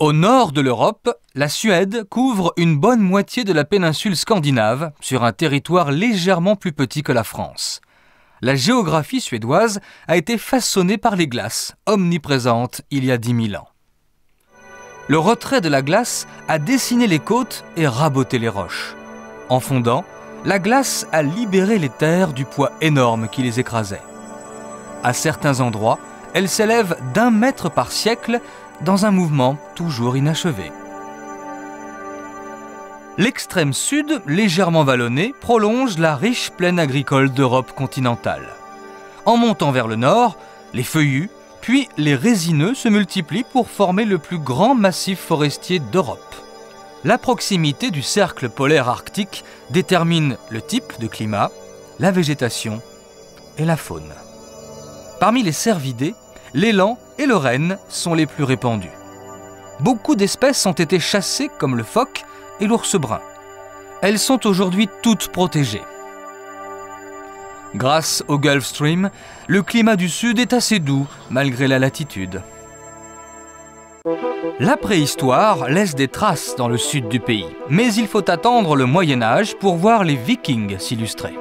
Au nord de l'Europe, la Suède couvre une bonne moitié de la péninsule scandinave sur un territoire légèrement plus petit que la France. La géographie suédoise a été façonnée par les glaces, omniprésentes il y a 10 000 ans. Le retrait de la glace a dessiné les côtes et raboté les roches. En fondant, la glace a libéré les terres du poids énorme qui les écrasait. À certains endroits, elle s'élève d'1 mètre par siècle dans un mouvement toujours inachevé. L'extrême sud, légèrement vallonné, prolonge la riche plaine agricole d'Europe continentale. En montant vers le nord, les feuillus, puis les résineux se multiplient pour former le plus grand massif forestier d'Europe. La proximité du cercle polaire arctique détermine le type de climat, la végétation et la faune. Parmi les cervidés, l'élan et le renne sont les plus répandus. Beaucoup d'espèces ont été chassées comme le phoque et l'ours brun. Elles sont aujourd'hui toutes protégées. Grâce au Gulf Stream, le climat du sud est assez doux malgré la latitude. La préhistoire laisse des traces dans le sud du pays, mais il faut attendre le Moyen-Âge pour voir les Vikings s'illustrer.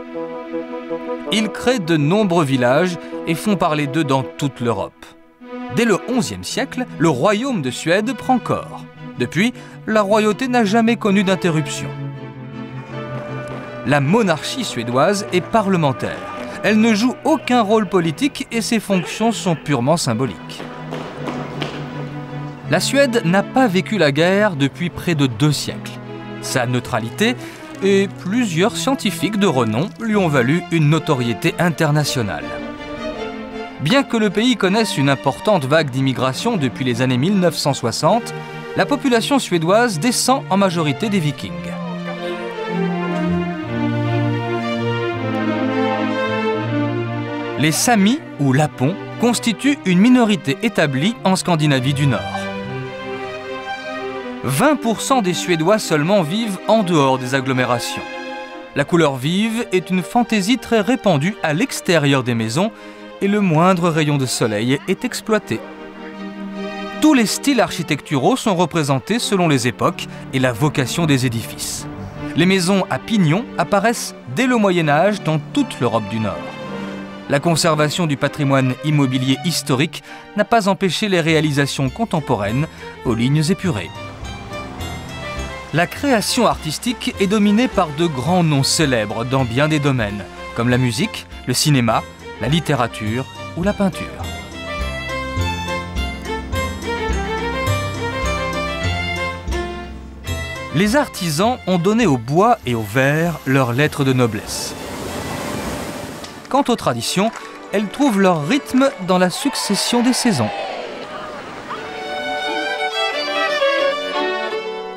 Ils créent de nombreux villages et font parler d'eux dans toute l'Europe. Dès le XIe siècle, le royaume de Suède prend corps. Depuis, la royauté n'a jamais connu d'interruption. La monarchie suédoise est parlementaire. Elle ne joue aucun rôle politique et ses fonctions sont purement symboliques. La Suède n'a pas vécu la guerre depuis près de 2 siècles. Sa neutralité et plusieurs scientifiques de renom lui ont valu une notoriété internationale. Bien que le pays connaisse une importante vague d'immigration depuis les années 1960, la population suédoise descend en majorité des Vikings. Les Samis ou Lapons constituent une minorité établie en Scandinavie du Nord. 20% des Suédois seulement vivent en dehors des agglomérations. La couleur vive est une fantaisie très répandue à l'extérieur des maisons et le moindre rayon de soleil est exploité. Tous les styles architecturaux sont représentés selon les époques et la vocation des édifices. Les maisons à pignons apparaissent dès le Moyen-Âge dans toute l'Europe du Nord. La conservation du patrimoine immobilier historique n'a pas empêché les réalisations contemporaines aux lignes épurées. La création artistique est dominée par de grands noms célèbres dans bien des domaines, comme la musique, le cinéma, la littérature ou la peinture. Les artisans ont donné au bois et au verre leurs lettres de noblesse. Quant aux traditions, elles trouvent leur rythme dans la succession des saisons.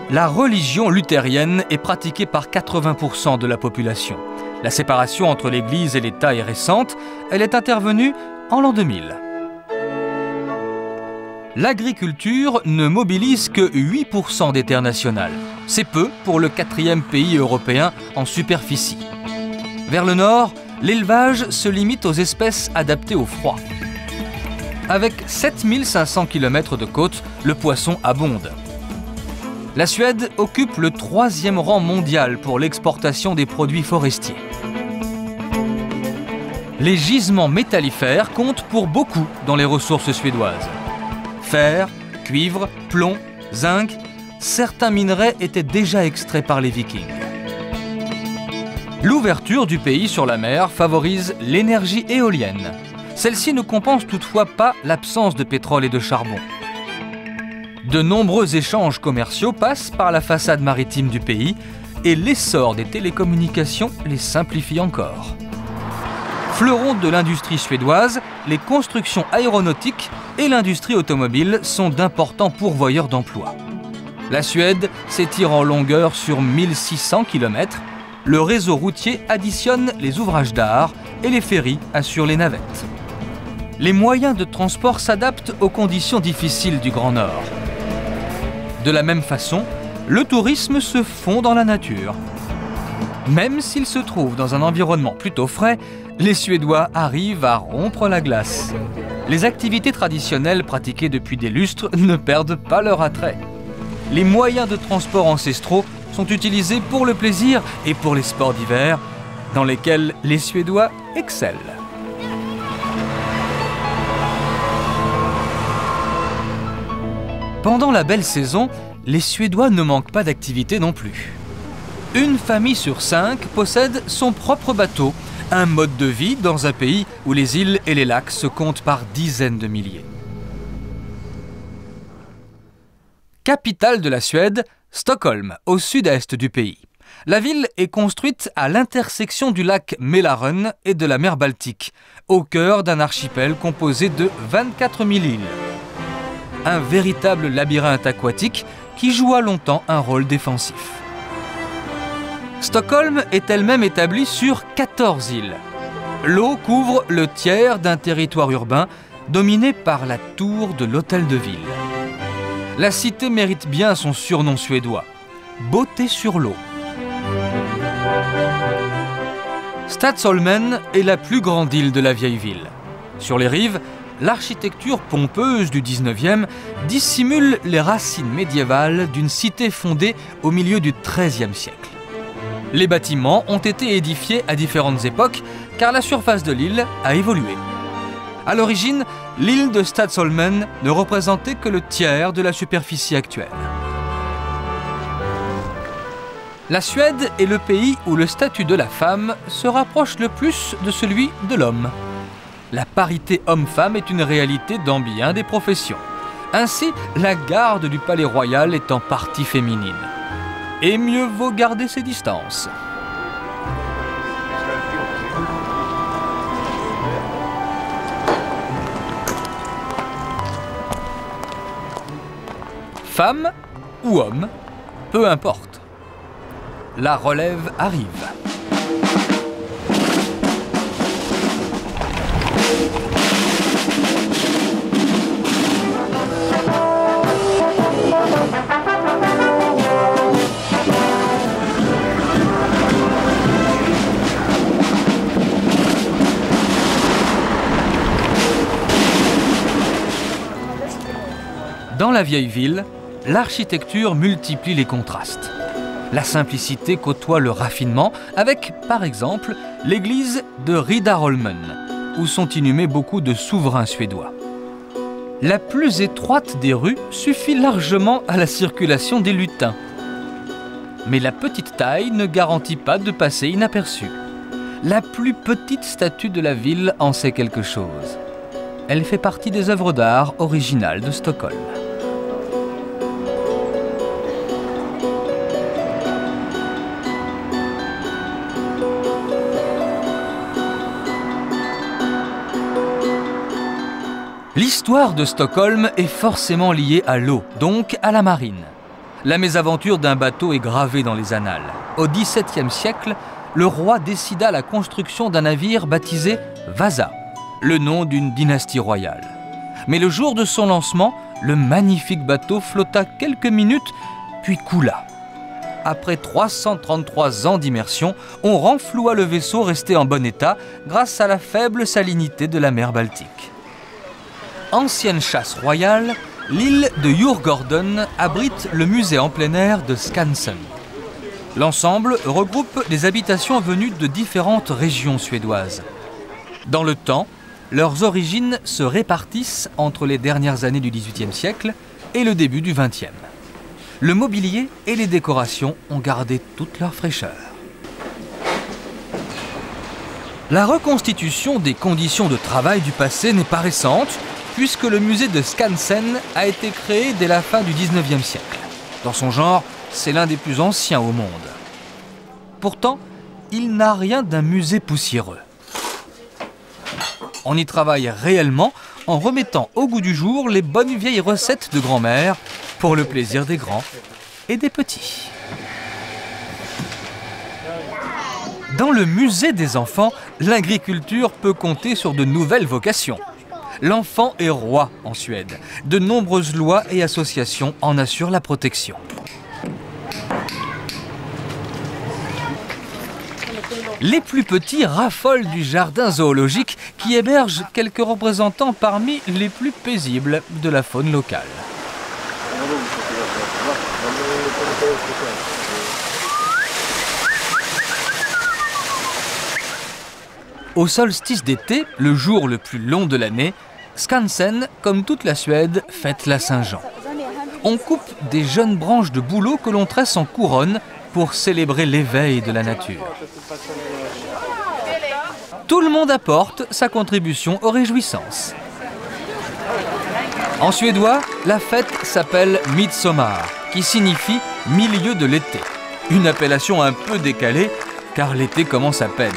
La religion luthérienne est pratiquée par 80% de la population. La séparation entre l'Église et l'État est récente, elle est intervenue en l'an 2000. L'agriculture ne mobilise que 8% des terres nationales. C'est peu pour le 4e pays européen en superficie. Vers le nord, l'élevage se limite aux espèces adaptées au froid. Avec 7500 km de côte, le poisson abonde. La Suède occupe le 3e rang mondial pour l'exportation des produits forestiers. Les gisements métallifères comptent pour beaucoup dans les ressources suédoises. Fer, cuivre, plomb, zinc, certains minerais étaient déjà extraits par les Vikings. L'ouverture du pays sur la mer favorise l'énergie éolienne. Celle-ci ne compense toutefois pas l'absence de pétrole et de charbon. De nombreux échanges commerciaux passent par la façade maritime du pays et l'essor des télécommunications les simplifie encore. Fleuron de l'industrie suédoise, les constructions aéronautiques et l'industrie automobile sont d'importants pourvoyeurs d'emplois. La Suède s'étire en longueur sur 1600 km. Le réseau routier additionne les ouvrages d'art et les ferries assurent les navettes. Les moyens de transport s'adaptent aux conditions difficiles du Grand Nord. De la même façon, le tourisme se fond dans la nature. Même s'il se trouve dans un environnement plutôt frais, les Suédois arrivent à rompre la glace. Les activités traditionnelles pratiquées depuis des lustres ne perdent pas leur attrait. Les moyens de transport ancestraux sont utilisés pour le plaisir et pour les sports d'hiver, dans lesquels les Suédois excellent. Pendant la belle saison, les Suédois ne manquent pas d'activité non plus. Une famille sur 5 possède son propre bateau, un mode de vie dans un pays où les îles et les lacs se comptent par dizaines de milliers. Capitale de la Suède, Stockholm, au sud-est du pays. La ville est construite à l'intersection du lac Mälaren et de la mer Baltique, au cœur d'un archipel composé de 24 000 îles. Un véritable labyrinthe aquatique qui joua longtemps un rôle défensif. Stockholm est elle-même établie sur 14 îles. L'eau couvre le tiers d'un territoire urbain dominé par la tour de l'hôtel de ville. La cité mérite bien son surnom suédois, beauté sur l'eau. Stadsholmen est la plus grande île de la vieille ville. Sur les rives, l'architecture pompeuse du 19e dissimule les racines médiévales d'une cité fondée au milieu du XIIIe siècle. Les bâtiments ont été édifiés à différentes époques car la surface de l'île a évolué. À l'origine, l'île de Stadsholmen ne représentait que le tiers de la superficie actuelle. La Suède est le pays où le statut de la femme se rapproche le plus de celui de l'homme. La parité homme-femme est une réalité dans bien des professions. Ainsi, la garde du palais royal est en partie féminine. Et mieux vaut garder ses distances. Femme ou homme, peu importe. La relève arrive. Dans la vieille ville, l'architecture multiplie les contrastes. La simplicité côtoie le raffinement avec, par exemple, l'église de Riddarholmen, où sont inhumés beaucoup de souverains suédois. La plus étroite des rues suffit largement à la circulation des lutins. Mais la petite taille ne garantit pas de passer inaperçu. La plus petite statue de la ville en sait quelque chose. Elle fait partie des œuvres d'art originales de Stockholm. L'histoire de Stockholm est forcément liée à l'eau, donc à la marine. La mésaventure d'un bateau est gravée dans les annales. Au XVIIe siècle, le roi décida la construction d'un navire baptisé Vasa, le nom d'une dynastie royale. Mais le jour de son lancement, le magnifique bateau flotta quelques minutes, puis coula. Après 333 ans d'immersion, on renfloua le vaisseau resté en bon état grâce à la faible salinité de la mer Baltique. Ancienne chasse royale, l'île de Djurgården abrite le musée en plein air de Skansen. L'ensemble regroupe des habitations venues de différentes régions suédoises. Dans le temps, leurs origines se répartissent entre les dernières années du XVIIIe siècle et le début du XXe. Le mobilier et les décorations ont gardé toute leur fraîcheur. La reconstitution des conditions de travail du passé n'est pas récente, puisque le musée de Skansen a été créé dès la fin du 19e siècle. Dans son genre, c'est l'un des plus anciens au monde. Pourtant, il n'a rien d'un musée poussiéreux. On y travaille réellement en remettant au goût du jour les bonnes vieilles recettes de grand-mère pour le plaisir des grands et des petits. Dans le musée des enfants, l'agriculture peut compter sur de nouvelles vocations. L'enfant est roi en Suède. De nombreuses lois et associations en assurent la protection. Les plus petits raffolent du jardin zoologique qui héberge quelques représentants parmi les plus paisibles de la faune locale. Au solstice d'été, le jour le plus long de l'année, Skansen, comme toute la Suède, fête la Saint-Jean. On coupe des jeunes branches de bouleau que l'on tresse en couronne pour célébrer l'éveil de la nature. Tout le monde apporte sa contribution aux réjouissances. En suédois, la fête s'appelle Midsommar, qui signifie milieu de l'été. Une appellation un peu décalée, car l'été commence à peine.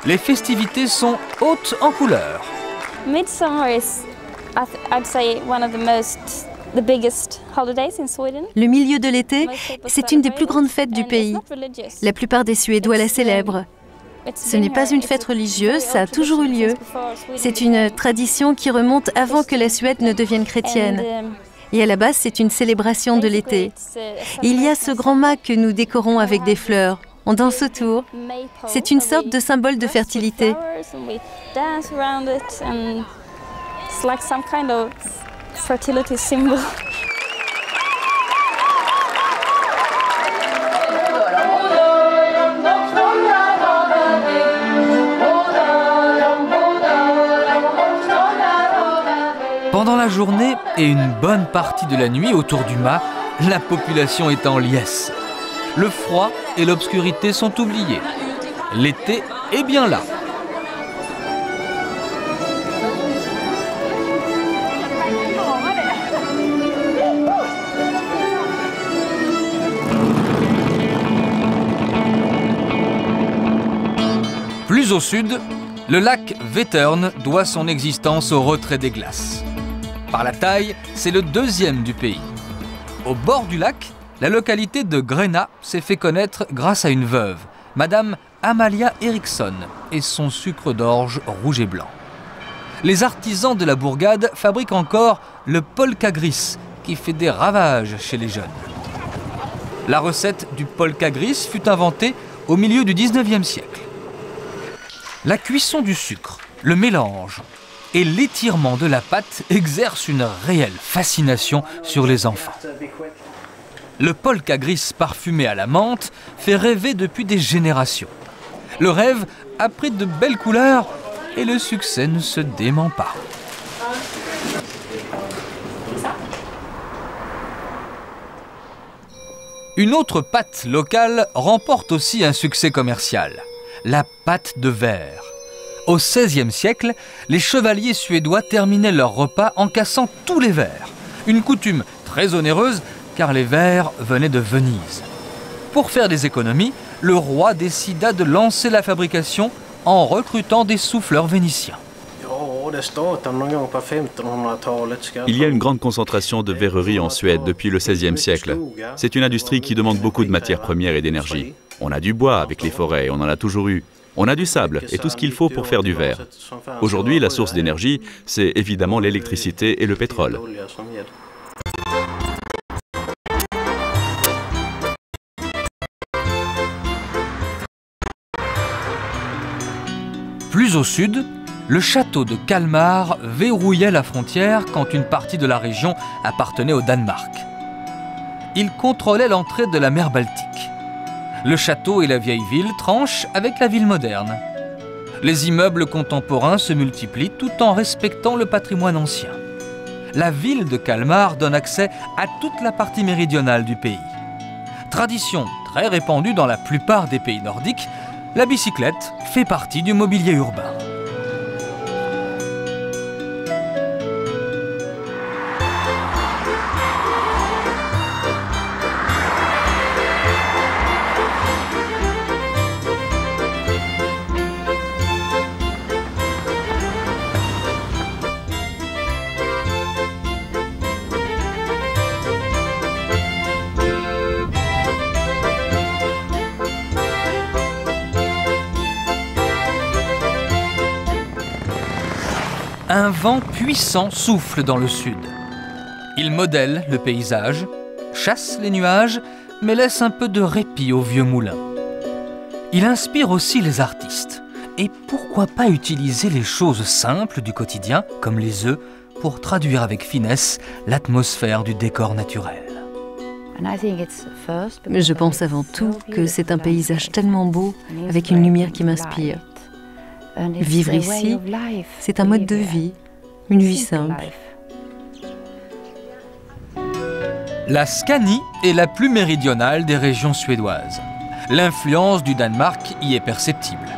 Les festivités sont hautes en couleurs. Midsummer is, I'd say, one of the biggest holidays in Sweden. Le milieu de l'été, c'est une des plus grandes fêtes du pays. La plupart des Suédois la célèbrent. Ce n'est pas une fête religieuse, ça a toujours eu lieu. C'est une tradition qui remonte avant que la Suède ne devienne chrétienne. Et à la base, c'est une célébration de l'été. Il y a ce grand mât que nous décorons avec des fleurs. On danse autour. C'est une sorte de symbole de fertilité. Pendant la journée et une bonne partie de la nuit autour du mât, la population est en liesse. Le froid et l'obscurité sont oubliés. L'été est bien là. Plus au sud, le lac Vättern doit son existence au retrait des glaces. Par la taille, c'est le deuxième du pays. Au bord du lac, la localité de Grena s'est fait connaître grâce à une veuve, Madame Amalia Eriksson, et son sucre d'orge rouge et blanc. Les artisans de la bourgade fabriquent encore le polkagris, qui fait des ravages chez les jeunes. La recette du polkagris fut inventée au milieu du 19e siècle. La cuisson du sucre, le mélange et l'étirement de la pâte exercent une réelle fascination sur les enfants. Le polkagris parfumé à la menthe fait rêver depuis des générations. Le rêve a pris de belles couleurs et le succès ne se dément pas. Une autre pâte locale remporte aussi un succès commercial, la pâte de verre. Au XVIe siècle, les chevaliers suédois terminaient leur repas en cassant tous les verres. Une coutume très onéreuse car les verres venaient de Venise. Pour faire des économies, le roi décida de lancer la fabrication en recrutant des souffleurs vénitiens. Il y a une grande concentration de verreries en Suède depuis le XVIe siècle. C'est une industrie qui demande beaucoup de matières premières et d'énergie. On a du bois avec les forêts, on en a toujours eu. On a du sable et tout ce qu'il faut pour faire du verre. Aujourd'hui, la source d'énergie, c'est évidemment l'électricité et le pétrole. Plus au sud, le château de Kalmar verrouillait la frontière quand une partie de la région appartenait au Danemark. Il contrôlait l'entrée de la mer Baltique. Le château et la vieille ville tranchent avec la ville moderne. Les immeubles contemporains se multiplient tout en respectant le patrimoine ancien. la ville de Kalmar donne accès à toute la partie méridionale du pays. Tradition très répandue dans la plupart des pays nordiques, la bicyclette fait partie du mobilier urbain. Un vent puissant souffle dans le sud. Il modèle le paysage, chasse les nuages, mais laisse un peu de répit au vieux moulin. Il inspire aussi les artistes. Et pourquoi pas utiliser les choses simples du quotidien, comme les œufs, pour traduire avec finesse l'atmosphère du décor naturel. Je pense avant tout que c'est un paysage tellement beau, avec une lumière qui m'inspire. Vivre ici, c'est un mode de vie, une vie simple. La Scanie est la plus méridionale des régions suédoises. L'influence du Danemark y est perceptible.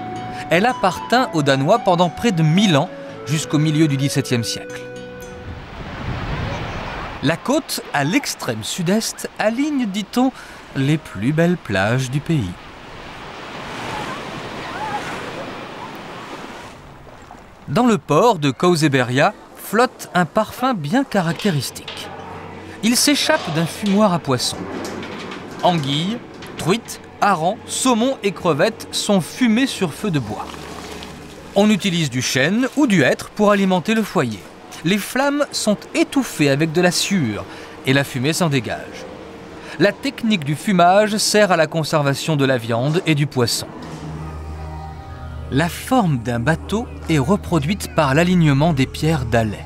Elle appartint aux Danois pendant près de 1000 ans, jusqu'au milieu du XVIIe siècle. La côte, à l'extrême sud-est, aligne, dit-on, les plus belles plages du pays. Dans le port de Kouseberga flotte un parfum bien caractéristique. Il s'échappe d'un fumoir à poissons. Anguilles, truites, harengs, saumons et crevettes sont fumés sur feu de bois. On utilise du chêne ou du hêtre pour alimenter le foyer. Les flammes sont étouffées avec de la sueur et la fumée s'en dégage. La technique du fumage sert à la conservation de la viande et du poisson. La forme d'un bateau est reproduite par l'alignement des pierres d'Alais.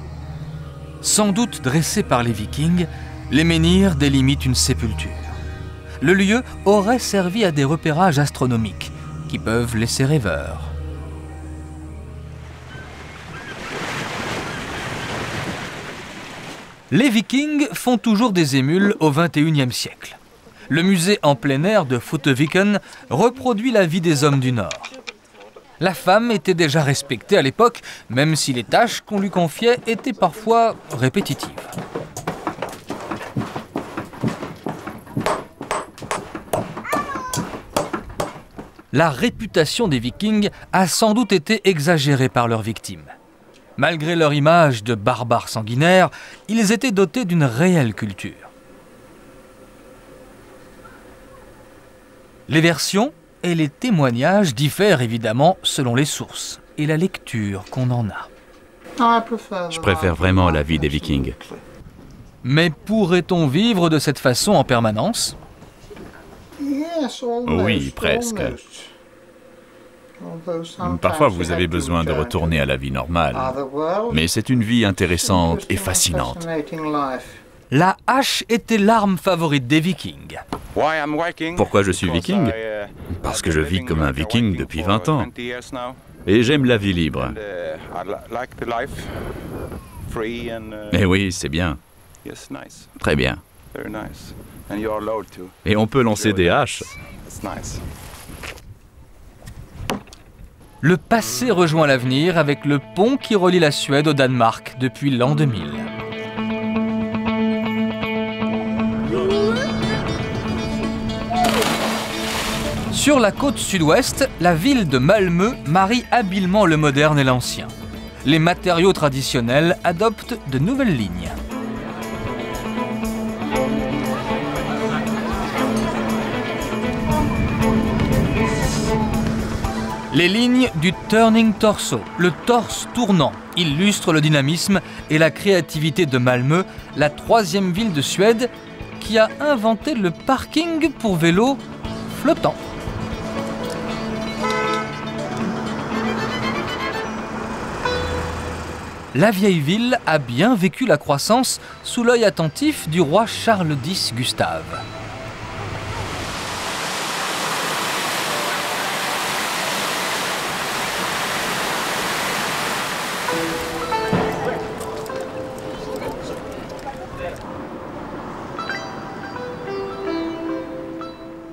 Sans doute dressées par les Vikings, les menhirs délimitent une sépulture. Le lieu aurait servi à des repérages astronomiques qui peuvent laisser rêveur. Les Vikings font toujours des émules au XXIe siècle. Le musée en plein air de Fotteviken reproduit la vie des hommes du Nord. La femme était déjà respectée à l'époque, même si les tâches qu'on lui confiait étaient parfois répétitives. La réputation des Vikings a sans doute été exagérée par leurs victimes. Malgré leur image de barbares sanguinaires, ils étaient dotés d'une réelle culture. Les versions et les témoignages diffèrent évidemment selon les sources et la lecture qu'on en a. Je préfère vraiment la vie des Vikings. Mais pourrait-on vivre de cette façon en permanence ? Oui, presque. Parfois, vous avez besoin de retourner à la vie normale. Mais c'est une vie intéressante et fascinante. La hache était l'arme favorite des Vikings. Pourquoi je suis viking ? Parce que je vis comme un viking depuis 20 ans. Et j'aime la vie libre. Mais oui, c'est bien. Très bien. Et on peut lancer des haches. Le passé rejoint l'avenir avec le pont qui relie la Suède au Danemark depuis l'an 2000. Sur la côte sud-ouest, la ville de Malmö marie habilement le moderne et l'ancien. Les matériaux traditionnels adoptent de nouvelles lignes. Les lignes du turning torso, le torse tournant, illustrent le dynamisme et la créativité de Malmö, la troisième ville de Suède qui a inventé le parking pour vélos flottant. La vieille ville a bien vécu la croissance sous l'œil attentif du roi Charles X Gustave.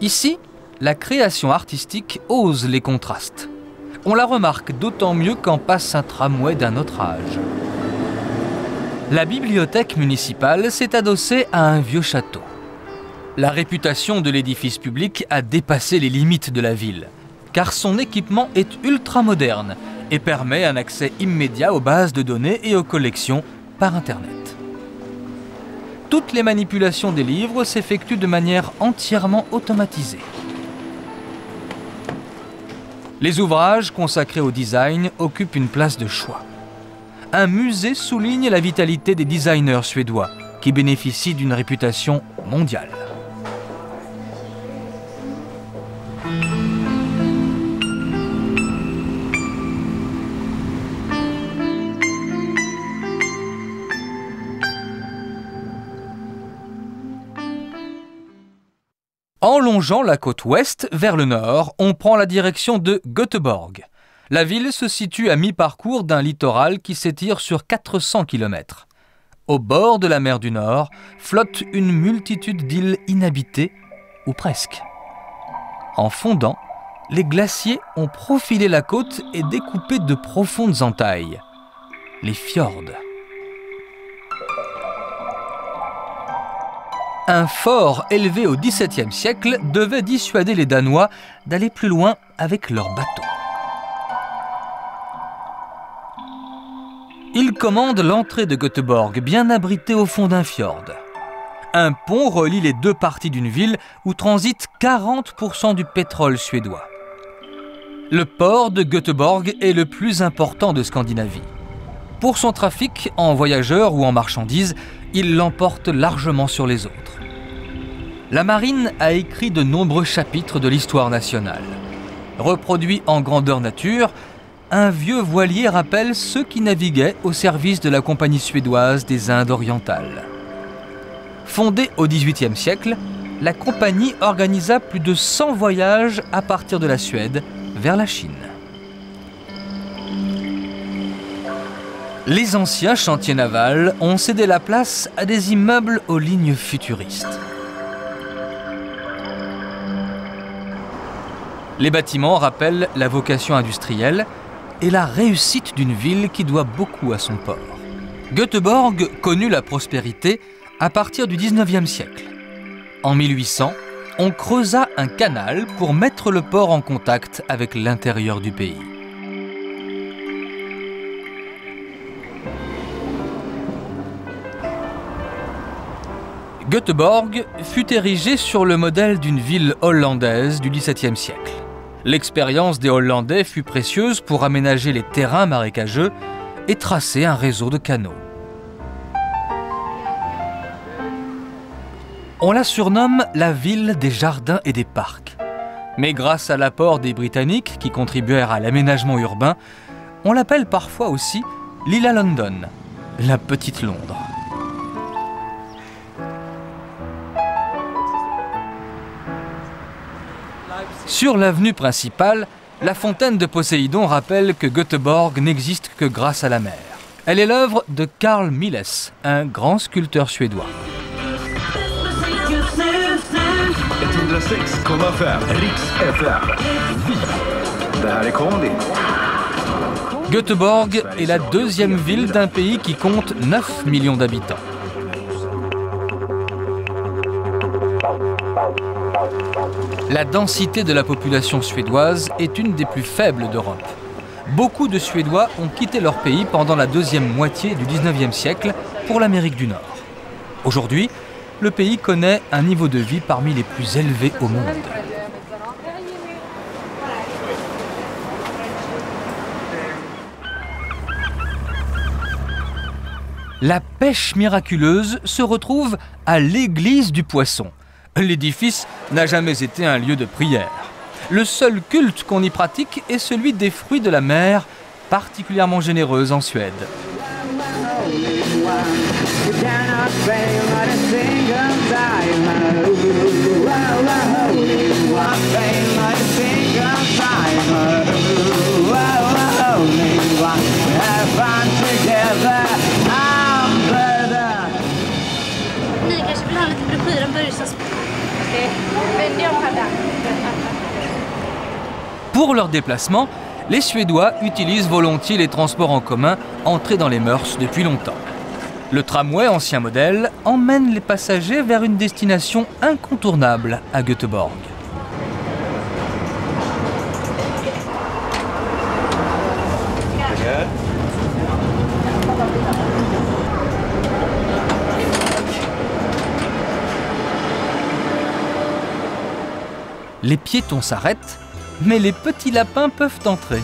Ici, la création artistique ose les contrastes. On la remarque d'autant mieux quand passe un tramway d'un autre âge. La bibliothèque municipale s'est adossée à un vieux château. La réputation de l'édifice public a dépassé les limites de la ville, car son équipement est ultra moderne et permet un accès immédiat aux bases de données et aux collections par Internet. Toutes les manipulations des livres s'effectuent de manière entièrement automatisée. Les ouvrages consacrés au design occupent une place de choix. Un musée souligne la vitalité des designers suédois, qui bénéficient d'une réputation mondiale. En longeant la côte ouest vers le nord, on prend la direction de Göteborg. La ville se situe à mi-parcours d'un littoral qui s'étire sur 400 km. Au bord de la mer du Nord flotte une multitude d'îles inhabitées, ou presque. En fondant, les glaciers ont profilé la côte et découpé de profondes entailles, les fjords. Un fort élevé au XVIIe siècle devait dissuader les Danois d'aller plus loin avec leurs bateaux. Ils commandent l'entrée de Göteborg, bien abritée au fond d'un fjord. Un pont relie les deux parties d'une ville où transite 40% du pétrole suédois. Le port de Göteborg est le plus important de Scandinavie. Pour son trafic en voyageurs ou en marchandises, il l'emporte largement sur les autres. La marine a écrit de nombreux chapitres de l'histoire nationale. Reproduit en grandeur nature, un vieux voilier rappelle ceux qui naviguaient au service de la Compagnie suédoise des Indes orientales. Fondée au XVIIIe siècle, la compagnie organisa plus de 100 voyages à partir de la Suède vers la Chine. Les anciens chantiers navals ont cédé la place à des immeubles aux lignes futuristes. Les bâtiments rappellent la vocation industrielle et la réussite d'une ville qui doit beaucoup à son port. Göteborg connut la prospérité à partir du XIXe siècle. En 1800, on creusa un canal pour mettre le port en contact avec l'intérieur du pays. Göteborg fut érigé sur le modèle d'une ville hollandaise du XVIIe siècle. L'expérience des Hollandais fut précieuse pour aménager les terrains marécageux et tracer un réseau de canaux. On la surnomme la ville des jardins et des parcs. Mais grâce à l'apport des Britanniques qui contribuèrent à l'aménagement urbain, on l'appelle parfois aussi Lilla London, la petite Londres. Sur l'avenue principale, la fontaine de Poséidon rappelle que Göteborg n'existe que grâce à la mer. Elle est l'œuvre de Carl Milles, un grand sculpteur suédois. Göteborg est la deuxième ville d'un pays qui compte 9 millions d'habitants. La densité de la population suédoise est une des plus faibles d'Europe. Beaucoup de Suédois ont quitté leur pays pendant la deuxième moitié du XIXe siècle pour l'Amérique du Nord. Aujourd'hui, le pays connaît un niveau de vie parmi les plus élevés au monde. La pêche miraculeuse se retrouve à l'église du Poisson. L'édifice n'a jamais été un lieu de prière. Le seul culte qu'on y pratique est celui des fruits de la mer, particulièrement généreuse en Suède. Ni kanske vill ha lite broschyr om Börjessons Pour leur déplacement, les Suédois utilisent volontiers les transports en commun entrés dans les mœurs depuis longtemps. Le tramway ancien modèle emmène les passagers vers une destination incontournable à Göteborg. Les piétons s'arrêtent, mais les petits lapins peuvent entrer.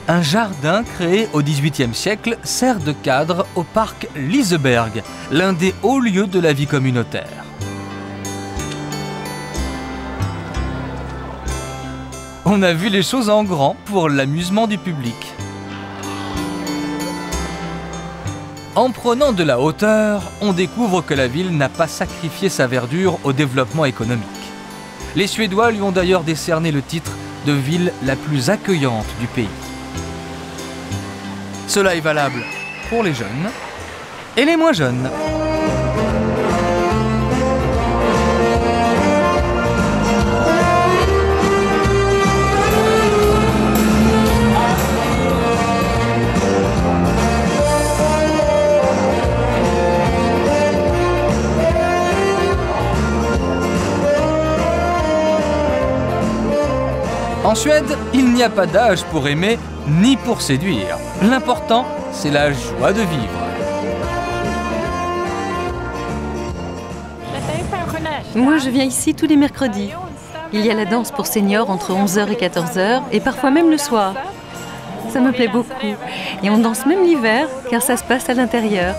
Un jardin créé au XVIIIe siècle sert de cadre au parc Liseberg, l'un des hauts lieux de la vie communautaire. On a vu les choses en grand pour l'amusement du public. En prenant de la hauteur, on découvre que la ville n'a pas sacrifié sa verdure au développement économique. Les Suédois lui ont d'ailleurs décerné le titre de ville la plus accueillante du pays. Cela est valable pour les jeunes et les moins jeunes. En Suède, il n'y a pas d'âge pour aimer ni pour séduire. L'important, c'est la joie de vivre. Moi, je viens ici tous les mercredis. Il y a la danse pour seniors entre 11h et 14h et parfois même le soir. Ça me plaît beaucoup. Et on danse même l'hiver car ça se passe à l'intérieur.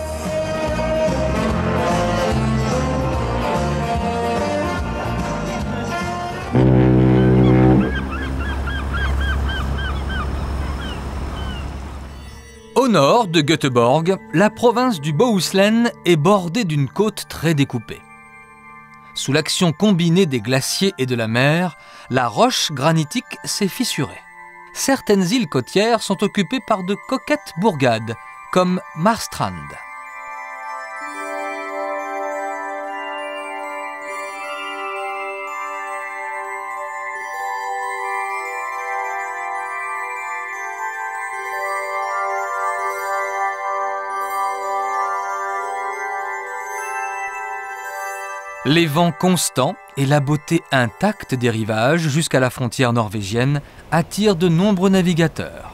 Au nord de Göteborg, la province du Bohuslän est bordée d'une côte très découpée. Sous l'action combinée des glaciers et de la mer, la roche granitique s'est fissurée. Certaines îles côtières sont occupées par de coquettes bourgades, comme Marstrand. Les vents constants et la beauté intacte des rivages jusqu'à la frontière norvégienne attirent de nombreux navigateurs.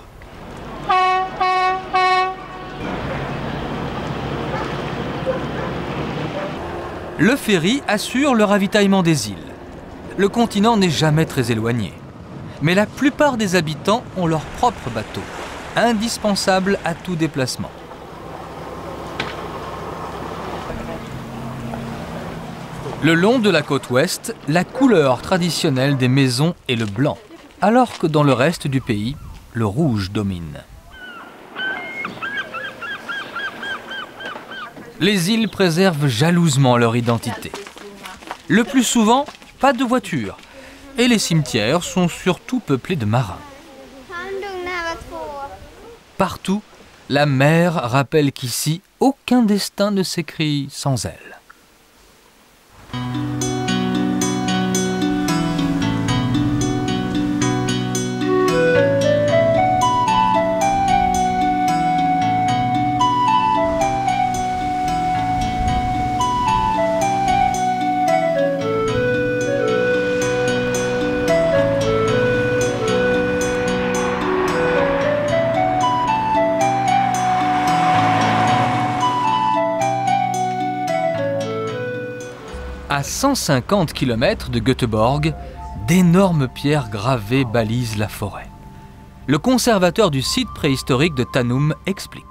Le ferry assure le ravitaillement des îles. Le continent n'est jamais très éloigné. Mais la plupart des habitants ont leur propre bateau, indispensable à tout déplacement. Le long de la côte ouest, la couleur traditionnelle des maisons est le blanc, alors que dans le reste du pays, le rouge domine. Les îles préservent jalousement leur identité. Le plus souvent, pas de voitures, et les cimetières sont surtout peuplés de marins. Partout, la mer rappelle qu'ici, aucun destin ne s'écrit sans elle. À 150 km de Göteborg, d'énormes pierres gravées balisent la forêt. Le conservateur du site préhistorique de Tanum explique.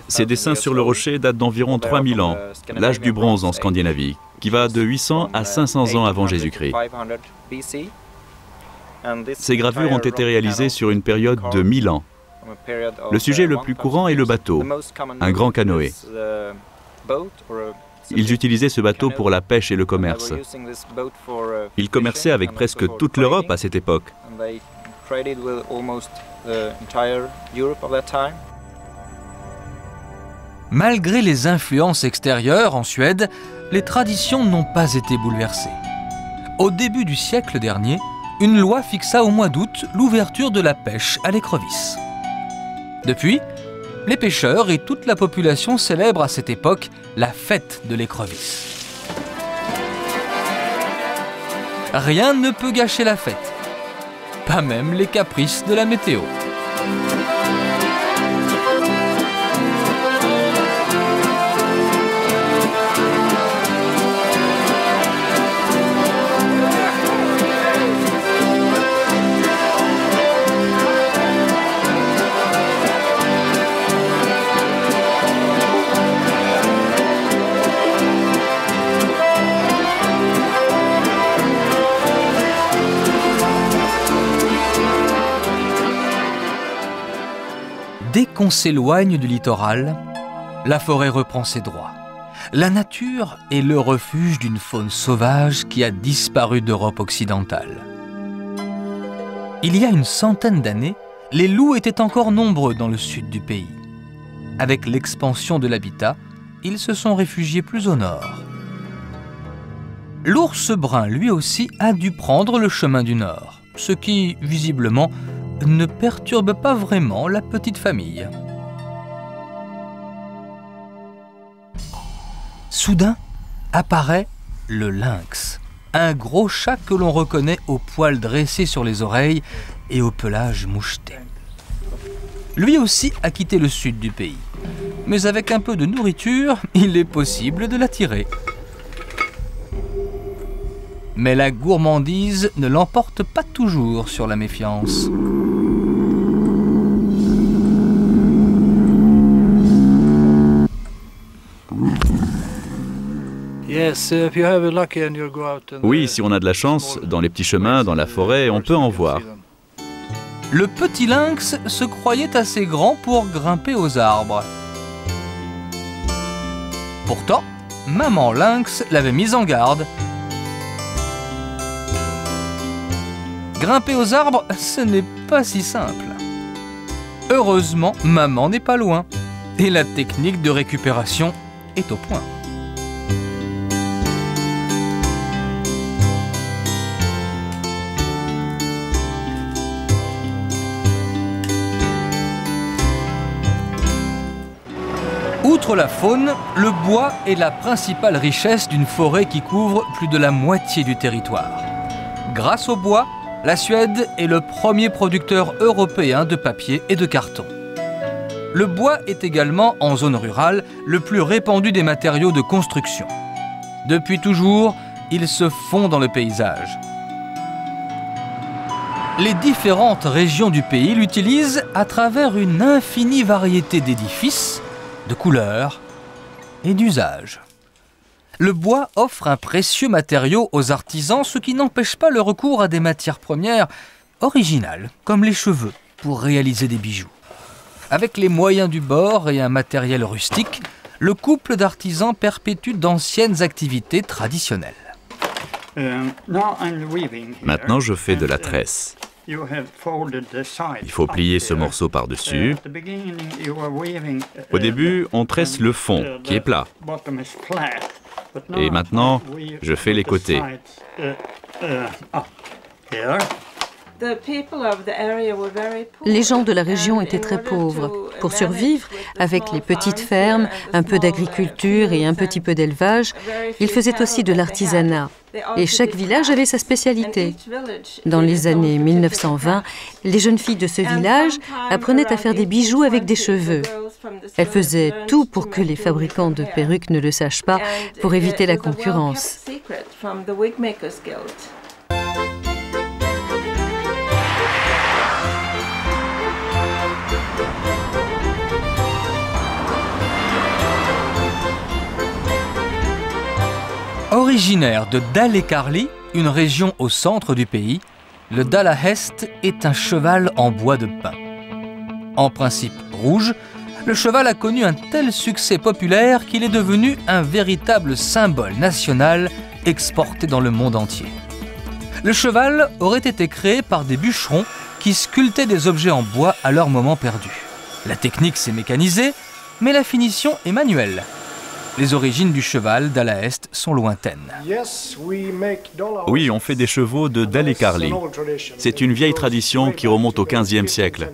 Ces dessins sur le rocher datent d'environ 3000 ans, l'âge du bronze en Scandinavie, qui va de 800 à 500 ans avant Jésus-Christ. Ces gravures ont été réalisées sur une période de 1000 ans. Le sujet le plus courant est le bateau, un grand canoë. Ils utilisaient ce bateau pour la pêche et le commerce. Ils commerçaient avec presque toute l'Europe à cette époque. Malgré les influences extérieures en Suède, les traditions n'ont pas été bouleversées. Au début du siècle dernier, une loi fixa au mois d'août l'ouverture de la pêche à l'écrevisse. Depuis, les pêcheurs et toute la population célèbrent à cette époque la fête de l'écrevisse. Rien ne peut gâcher la fête, pas même les caprices de la météo. Dès qu'on s'éloigne du littoral, la forêt reprend ses droits. La nature est le refuge d'une faune sauvage qui a disparu d'Europe occidentale. Il y a une centaine d'années, les loups étaient encore nombreux dans le sud du pays. Avec l'expansion de l'habitat, ils se sont réfugiés plus au nord. L'ours brun, lui aussi, a dû prendre le chemin du nord, ce qui, visiblement, ne perturbe pas vraiment la petite famille. Soudain apparaît le lynx, un gros chat que l'on reconnaît aux poils dressés sur les oreilles et au pelage moucheté. Lui aussi a quitté le sud du pays, mais avec un peu de nourriture, il est possible de l'attirer. Mais la gourmandise ne l'emporte pas toujours sur la méfiance. Oui, si on a de la chance, dans les petits chemins, dans la forêt, on peut en voir. Le petit lynx se croyait assez grand pour grimper aux arbres. Pourtant, maman lynx l'avait mis en garde. Grimper aux arbres, ce n'est pas si simple. Heureusement, maman n'est pas loin. Et la technique de récupération est au point. Outre la faune, le bois est la principale richesse d'une forêt qui couvre plus de la moitié du territoire. Grâce au bois, la Suède est le premier producteur européen de papier et de carton. Le bois est également, en zone rurale, le plus répandu des matériaux de construction. Depuis toujours, il se fond dans le paysage. Les différentes régions du pays l'utilisent à travers une infinie variété d'édifices, de couleurs et d'usages. Le bois offre un précieux matériau aux artisans, ce qui n'empêche pas le recours à des matières premières originales, comme les cheveux, pour réaliser des bijoux. Avec les moyens du bord et un matériel rustique, le couple d'artisans perpétue d'anciennes activités traditionnelles. Maintenant, je fais de la tresse. Il faut plier ce morceau par-dessus. Au début, on tresse le fond, qui est plat. Et maintenant, je fais les côtés. Les gens de la région étaient très pauvres. Pour survivre, avec les petites fermes, un peu d'agriculture et un petit peu d'élevage, ils faisaient aussi de l'artisanat. Et chaque village avait sa spécialité. Dans les années 1920, les jeunes filles de ce village apprenaient à faire des bijoux avec des cheveux. Elles faisaient tout pour que les fabricants de perruques ne le sachent pas, pour éviter la concurrence. Originaire de Dalekarli, une région au centre du pays, le Dalahest est un cheval en bois de pin. En principe rouge, le cheval a connu un tel succès populaire qu'il est devenu un véritable symbole national exporté dans le monde entier. Le cheval aurait été créé par des bûcherons qui sculptaient des objets en bois à leur moment perdu. La technique s'est mécanisée mais la finition est manuelle. Les origines du cheval d'Alaest sont lointaines. Oui, on fait des chevaux de Dalecarli. C'est une vieille tradition qui remonte au XVe siècle.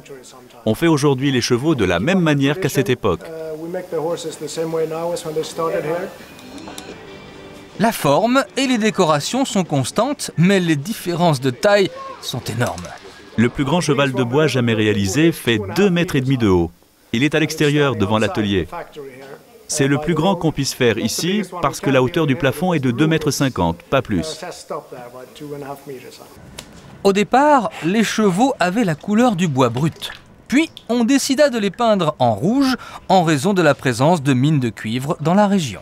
On fait aujourd'hui les chevaux de la même manière qu'à cette époque. La forme et les décorations sont constantes, mais les différences de taille sont énormes. Le plus grand cheval de bois jamais réalisé fait 2,5 mètres de haut. Il est à l'extérieur, devant l'atelier. C'est le plus grand qu'on puisse faire ici, parce que la hauteur du plafond est de 2,50 m, pas plus. Au départ, les chevaux avaient la couleur du bois brut. Puis, on décida de les peindre en rouge en raison de la présence de mines de cuivre dans la région.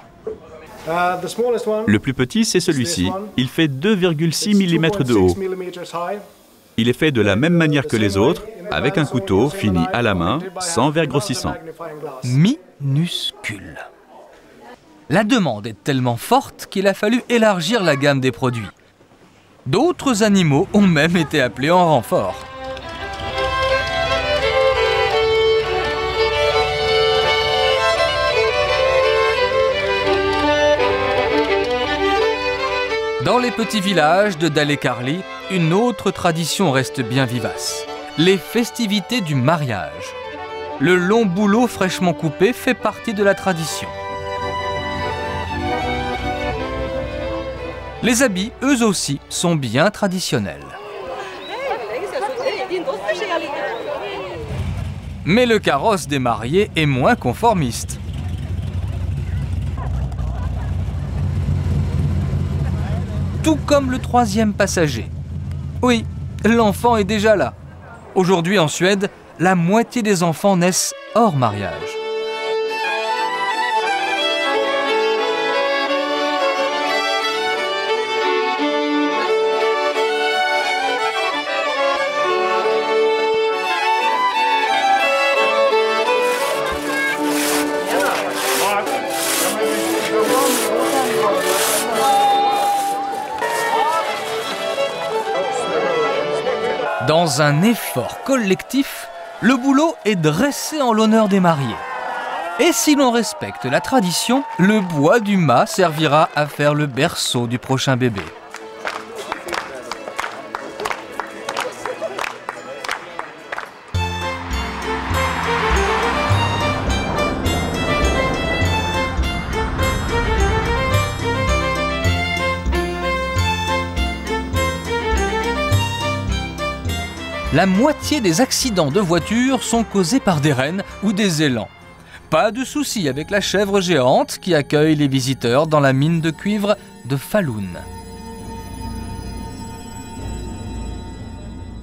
Le plus petit, c'est celui-ci. Il fait 2,6 mm de haut. Il est fait de la même manière que les autres, avec un couteau fini à la main, sans verre grossissant. Minuscule. La demande est tellement forte qu'il a fallu élargir la gamme des produits. D'autres animaux ont même été appelés en renfort. Dans les petits villages de Dalecarli, une autre tradition reste bien vivace. Les festivités du mariage. Le long bouleau fraîchement coupé fait partie de la tradition. Les habits, eux aussi, sont bien traditionnels. Mais le carrosse des mariés est moins conformiste. Tout comme le troisième passager. Oui, l'enfant est déjà là. Aujourd'hui en Suède, la moitié des enfants naissent hors mariage. Dans un effort collectif, le bouleau est dressé en l'honneur des mariés. Et si l'on respecte la tradition, le bois du mât servira à faire le berceau du prochain bébé. La moitié des accidents de voiture sont causés par des rennes ou des élans. Pas de souci avec la chèvre géante qui accueille les visiteurs dans la mine de cuivre de Falun.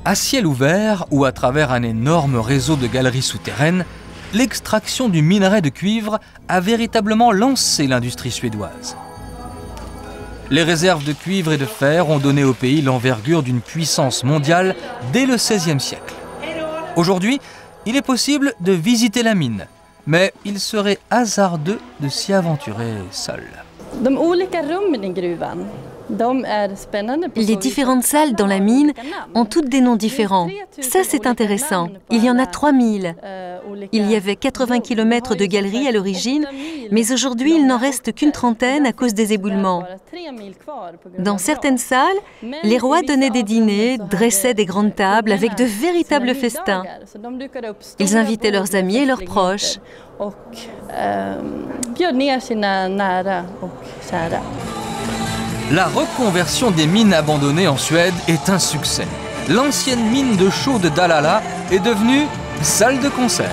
À ciel ouvert ou à travers un énorme réseau de galeries souterraines, l'extraction du minerai de cuivre a véritablement lancé l'industrie suédoise. Les réserves de cuivre et de fer ont donné au pays l'envergure d'une puissance mondiale dès le XVIe siècle. Aujourd'hui, il est possible de visiter la mine, mais il serait hasardeux de s'y aventurer seul. Les différentes salles dans la mine ont toutes des noms différents. Ça, c'est intéressant. Il y en a 3000. Il y avait 80 km de galeries à l'origine, mais aujourd'hui, il n'en reste qu'une trentaine à cause des éboulements. Dans certaines salles, les rois donnaient des dîners, dressaient des grandes tables avec de véritables festins. Ils invitaient leurs amis et leurs proches. La reconversion des mines abandonnées en Suède est un succès. L'ancienne mine de chaux de Dalala est devenue salle de concert.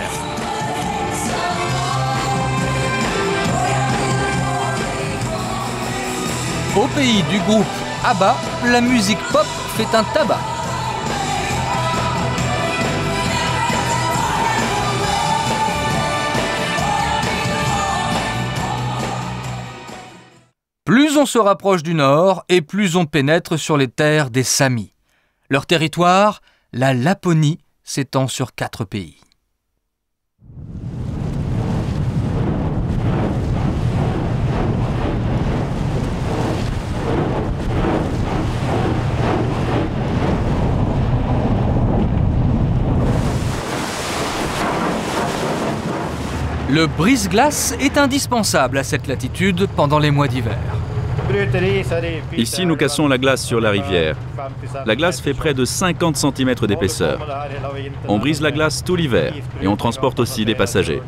Au pays du groupe ABBA, la musique pop fait un tabac. Plus on se rapproche du nord et plus on pénètre sur les terres des Samis. Leur territoire, la Laponie, s'étend sur 4 pays. Le brise-glace est indispensable à cette latitude pendant les mois d'hiver. Ici, nous cassons la glace sur la rivière. La glace fait près de 50 cm d'épaisseur. On brise la glace tout l'hiver et on transporte aussi des passagers.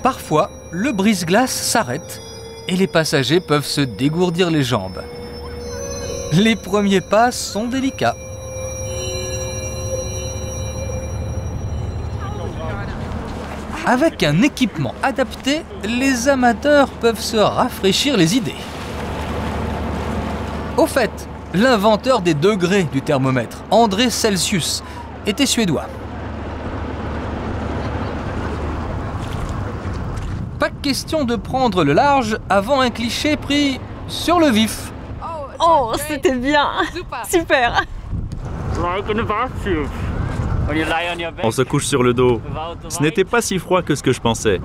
Parfois, le brise-glace s'arrête et les passagers peuvent se dégourdir les jambes. Les premiers pas sont délicats. Avec un équipement adapté, les amateurs peuvent se rafraîchir les idées. Au fait, l'inventeur des degrés du thermomètre, André Celsius, était suédois. Pas question de prendre le large avant un cliché pris sur le vif. Oh, c'était bien! Super! On se couche sur le dos. Ce n'était pas si froid que ce que je pensais.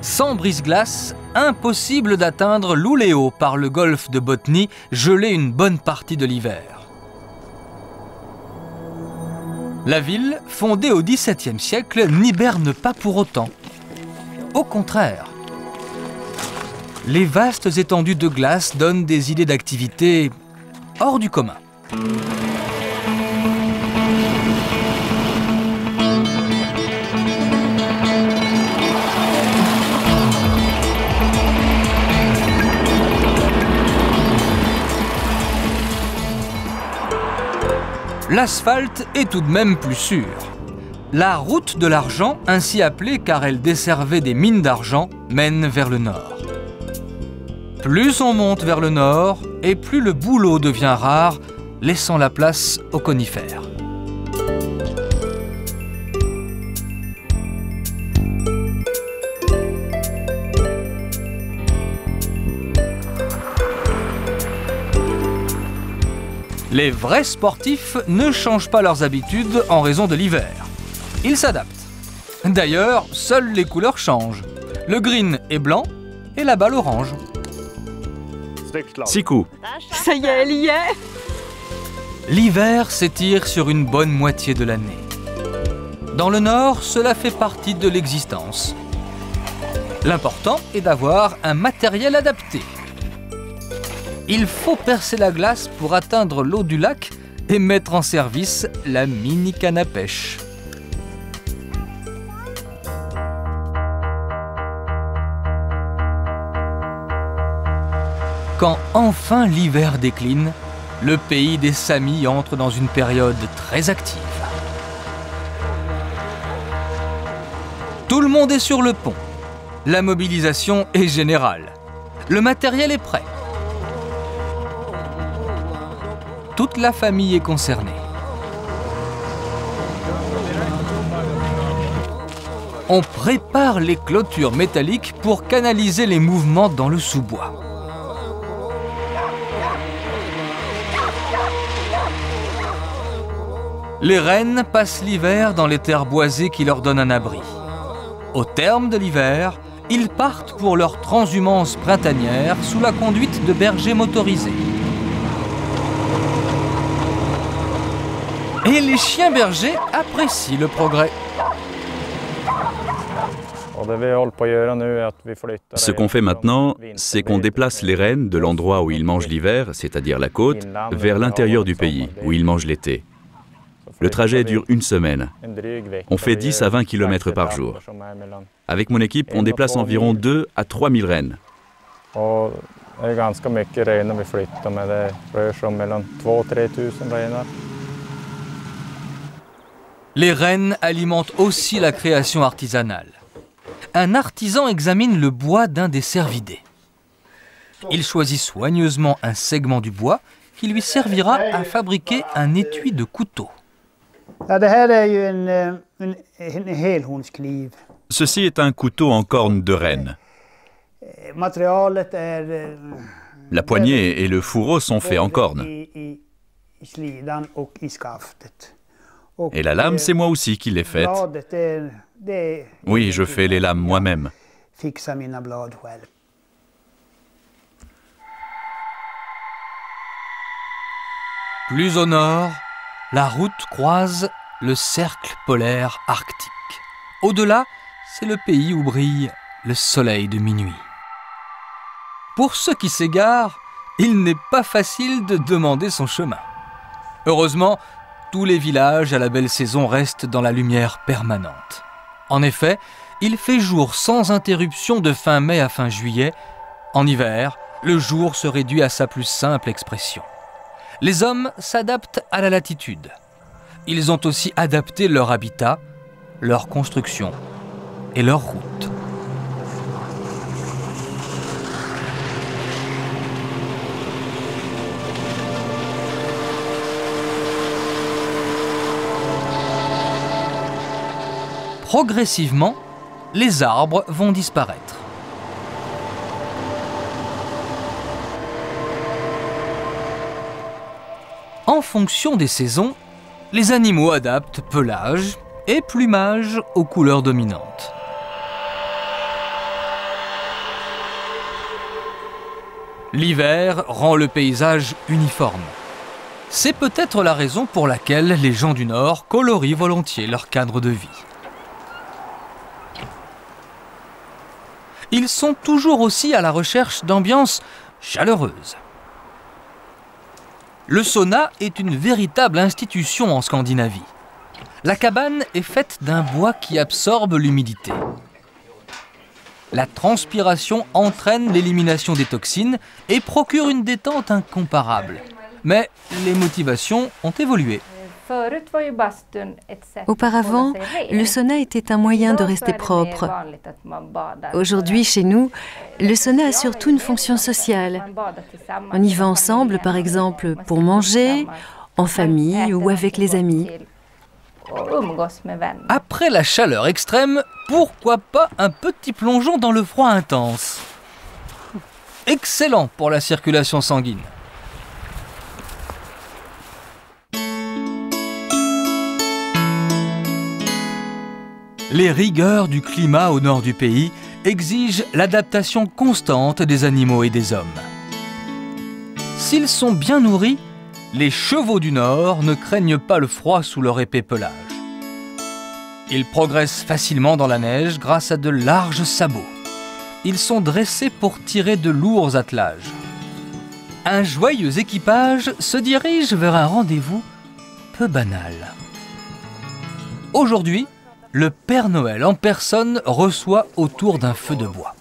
Sans brise-glace, impossible d'atteindre Luleå par le golfe de Botnie, gelé une bonne partie de l'hiver. La ville, fondée au XVIIe siècle, n'hiberne pas pour autant. Au contraire. Les vastes étendues de glace donnent des idées d'activités hors du commun. L'asphalte est tout de même plus sûr. La route de l'argent, ainsi appelée car elle desservait des mines d'argent, mène vers le nord. Plus on monte vers le nord, et plus le bouleau devient rare, laissant la place aux conifères. Les vrais sportifs ne changent pas leurs habitudes en raison de l'hiver. Ils s'adaptent. D'ailleurs, seules les couleurs changent. Le green est blanc et la balle orange. 6 coups. Ça y est, elle y est! L'hiver s'étire sur une bonne moitié de l'année. Dans le nord, cela fait partie de l'existence. L'important est d'avoir un matériel adapté. Il faut percer la glace pour atteindre l'eau du lac et mettre en service la mini canne à pêche. Quand enfin l'hiver décline, le pays des Samis entre dans une période très active. Tout le monde est sur le pont. La mobilisation est générale. Le matériel est prêt. Toute la famille est concernée. On prépare les clôtures métalliques pour canaliser les mouvements dans le sous-bois. Les rennes passent l'hiver dans les terres boisées qui leur donnent un abri. Au terme de l'hiver, ils partent pour leur transhumance printanière sous la conduite de bergers motorisés. Et les chiens bergers apprécient le progrès. Ce qu'on fait maintenant, c'est qu'on déplace les rennes de l'endroit où ils mangent l'hiver, c'est-à-dire la côte, vers l'intérieur du pays, où ils mangent l'été. Le trajet dure une semaine. On fait 10 à 20 km par jour. Avec mon équipe, on déplace environ 2 à 3 000 rennes. Les rennes alimentent aussi la création artisanale. Un artisan examine le bois d'un des cervidés. Il choisit soigneusement un segment du bois qui lui servira à fabriquer un étui de couteau. Ceci est un couteau en corne de renne. La poignée et le fourreau sont faits en corne. Et la lame, c'est moi aussi qui l'ai faite. Oui, je fais les lames moi-même. Plus au nord, la route croise le cercle polaire arctique. Au-delà, c'est le pays où brille le soleil de minuit. Pour ceux qui s'égarent, il n'est pas facile de demander son chemin. Heureusement, tous les villages à la belle saison restent dans la lumière permanente. En effet, il fait jour sans interruption de fin mai à fin juillet. En hiver, le jour se réduit à sa plus simple expression. Les hommes s'adaptent à la latitude. Ils ont aussi adapté leur habitat, leur construction et leur route. Progressivement, les arbres vont disparaître. En fonction des saisons, les animaux adaptent pelage et plumage aux couleurs dominantes. L'hiver rend le paysage uniforme. C'est peut-être la raison pour laquelle les gens du Nord colorient volontiers leur cadre de vie. Ils sont toujours aussi à la recherche d'ambiances chaleureuses. Le sauna est une véritable institution en Scandinavie. La cabane est faite d'un bois qui absorbe l'humidité. La transpiration entraîne l'élimination des toxines et procure une détente incomparable. Mais les motivations ont évolué. Auparavant, le sauna était un moyen de rester propre. Aujourd'hui, chez nous, le sauna a surtout une fonction sociale. On y va ensemble, par exemple, pour manger, en famille ou avec les amis. Après la chaleur extrême, pourquoi pas un petit plongeon dans le froid intense? Excellent pour la circulation sanguine. Les rigueurs du climat au nord du pays exigent l'adaptation constante des animaux et des hommes. S'ils sont bien nourris, les chevaux du nord ne craignent pas le froid sous leur épais pelage. Ils progressent facilement dans la neige grâce à de larges sabots. Ils sont dressés pour tirer de lourds attelages. Un joyeux équipage se dirige vers un rendez-vous peu banal. Aujourd'hui, le Père Noël en personne reçoit autour d'un feu de bois.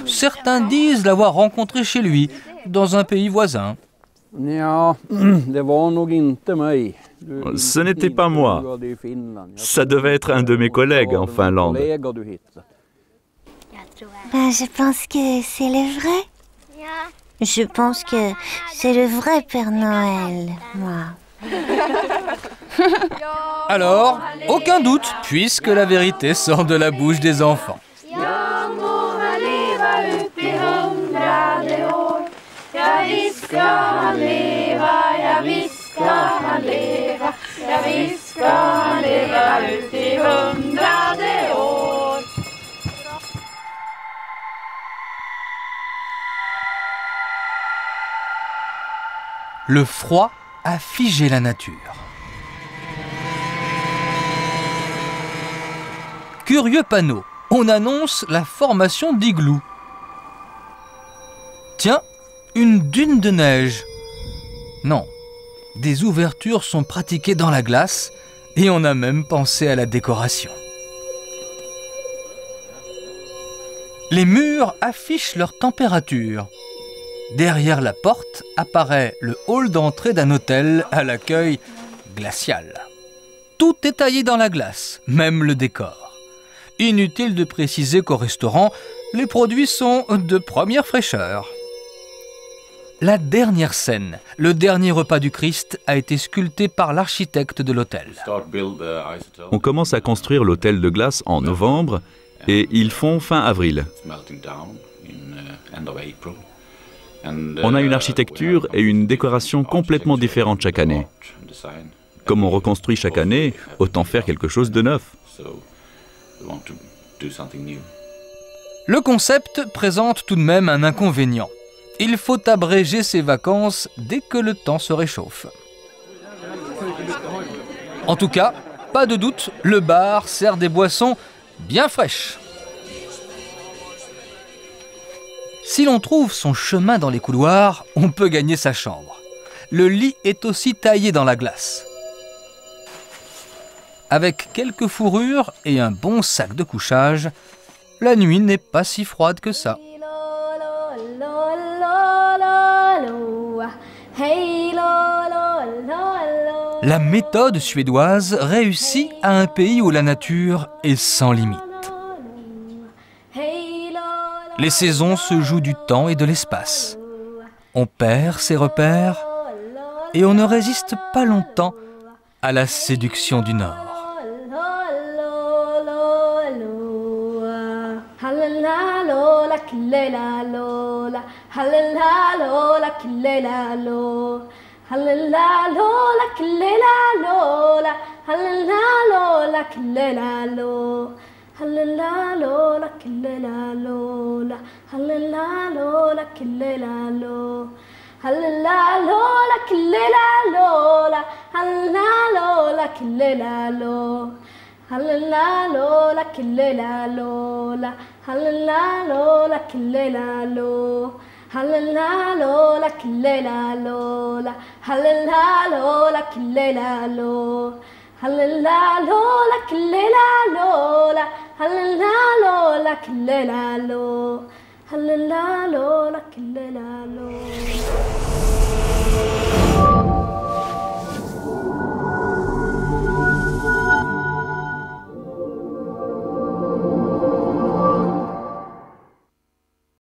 Certains disent l'avoir rencontré chez lui, dans un pays voisin. Ce n'était pas moi. Ça devait être un de mes collègues en Finlande. Je pense que c'est le vrai. Je pense que c'est le vrai Père Noël, moi. Alors, aucun doute, puisque la vérité sort de la bouche des enfants. Le froid a figé la nature. Curieux panneau, on annonce la formation d'igloo. Tiens, une dune de neige. Non, des ouvertures sont pratiquées dans la glace et on a même pensé à la décoration. Les murs affichent leur température. Derrière la porte apparaît le hall d'entrée d'un hôtel à l'accueil glacial. Tout est taillé dans la glace, même le décor. Inutile de préciser qu'au restaurant, les produits sont de première fraîcheur. La dernière scène, le dernier repas du Christ, a été sculpté par l'architecte de l'hôtel. On commence à construire l'hôtel de glace en novembre et ils font fin avril. On a une architecture et une décoration complètement différentes chaque année. Comme on reconstruit chaque année, autant faire quelque chose de neuf. Le concept présente tout de même un inconvénient. Il faut abréger ses vacances dès que le temps se réchauffe. En tout cas, pas de doute, le bar sert des boissons bien fraîches. Si l'on trouve son chemin dans les couloirs, on peut gagner sa chambre. Le lit est aussi taillé dans la glace. Avec quelques fourrures et un bon sac de couchage, la nuit n'est pas si froide que ça. La méthode suédoise réussit à un pays où la nature est sans limite. Les saisons se jouent du temps et de l'espace. On perd ses repères et on ne résiste pas longtemps à la séduction du Nord.